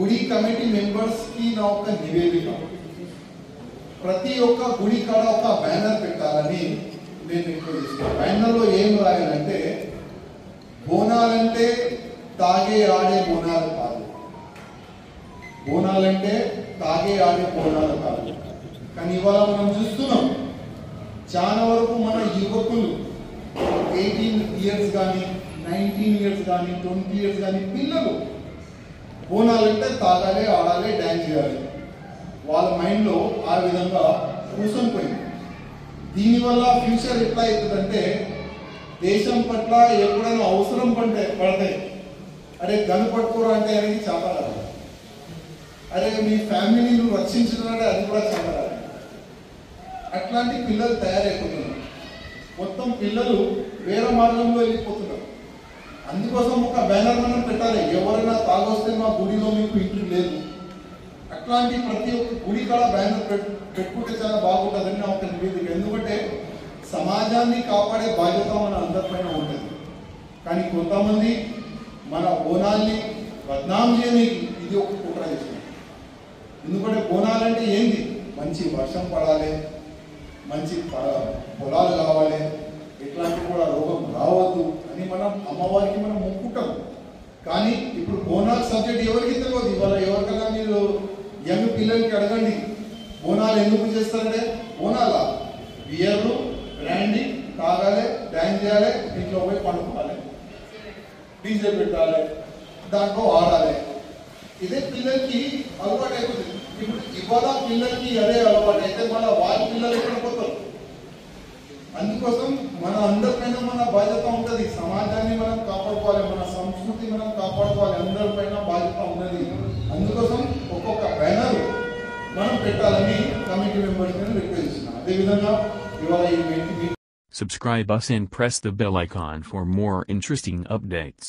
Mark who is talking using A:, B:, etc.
A: గుడి committee members కి నా ఒక నివేదిక, ప్రతి ఒక్క గుడి కాడ ఒక బ్యానర్ పెట్టాలని నేను రిక్వెస్ట్ చేస్తాను. బ్యానర్లో ఏం రాయాలంటే, బోనాలంటే తాగే ఆడే బోనాలు కాదు, బోనాలంటే తాగే ఆడే బోనాలు కాదు. కానీ ఇవాళ మనం చూస్తున్నాం, చాలా వరకు మన యువకులు 18 years కానీ 19 years కానీ 20 years కానీ పిల్లలు బోనాలంటే తాగాలి, ఆడాలి, డ్యాన్స్ చేయాలి, వాళ్ళ మైండ్లో ఆ విధంగా కూర్చొని పోయింది. దీనివల్ల ఫ్యూచర్ ఎట్లా అవుతుందంటే, దేశం పట్ల ఎప్పుడైనా అవసరం పడతాయి, అరే గను పట్టుకోరా అంటే అనేది చాలా రాదు, అరే మీ ఫ్యామిలీని నువ్వు రక్షించాలంటే అది కూడా చాలా రాదు. అట్లాంటి పిల్లలు తయారైపోతున్నారు. మొత్తం పిల్లలు వేరే మార్గంలో వెళ్ళిపోతున్నారు. అందుకోసం ఒక బ్యానర్ మనం పెట్టాలి, ఎవరైనా తాగొస్తే మా గుడిలో మీకు ఇంటి లేదు. అట్లాంటి ప్రతి ఒక్క గుడి కాడ బ్యానర్ పెట్టుకుంటే చాలా బాగుంటుందని నా ఒక నివేదిక. ఎందుకంటే సమాజాన్ని కాపాడే బాధ్యత మన అందరిపైన ఉంటుంది. కానీ కొంతమంది మన బోనాల్ని బద్నాం చేయడానికి ఇది ఒక కుట్ర చేస్తుంది. ఎందుకంటే బోనాలంటే ఏంది, మంచి వర్షం పడాలి, మంచి పొలాలు కావాలి, ఎట్లాంటి కూడా రోగం రావద్దు అని మనం అమ్మవారికి మనం మొక్కుంటాం. కానీ ఇప్పుడు బోనాల సబ్జెక్ట్ ఎవరికి తెలియదు. ఇవాళ ఎవరికైనా మీరు యంగ్ పిల్లలకి అడగండి, బోనాలు ఎందుకు చేస్తారంటే, బోనాల బియర్లు బ్రాండీ తాగాలి, డ్యాన్స్ చేయాలి, ఇంట్లో పోయి పండుకోవాలి, డీజే పెట్టాలి, దాంట్లో ఆడాలి. ఇదే పిల్లలకి అలవాటు అయిపోతుంది. ఇప్పుడు ఇవాళ పిల్లలకి అదే అలవాటు అయితే మళ్ళీ వాళ్ళ పిల్లలు ఎక్కడ పోతారు. అందుకోసం మన అందరిపైన మన బాధ్యత ఉంటుంది. సమాజాన్ని మనం కాపాడుకోవాలి, మన సంస్కృతి మనం కాపాడుకోవాలి, అందరిపైన బాధ్యత ఉన్నది. అందుకోసం ఒక్కొక్క బ్యానర్ మనం పెట్టాలని కమిటీ మెంబర్స్ రిక్వెస్ట్ చేస్తున్నాం. అదేవిధంగా ఇవాళ ఈ
B: Subscribe us and press the bell icon for more interesting updates.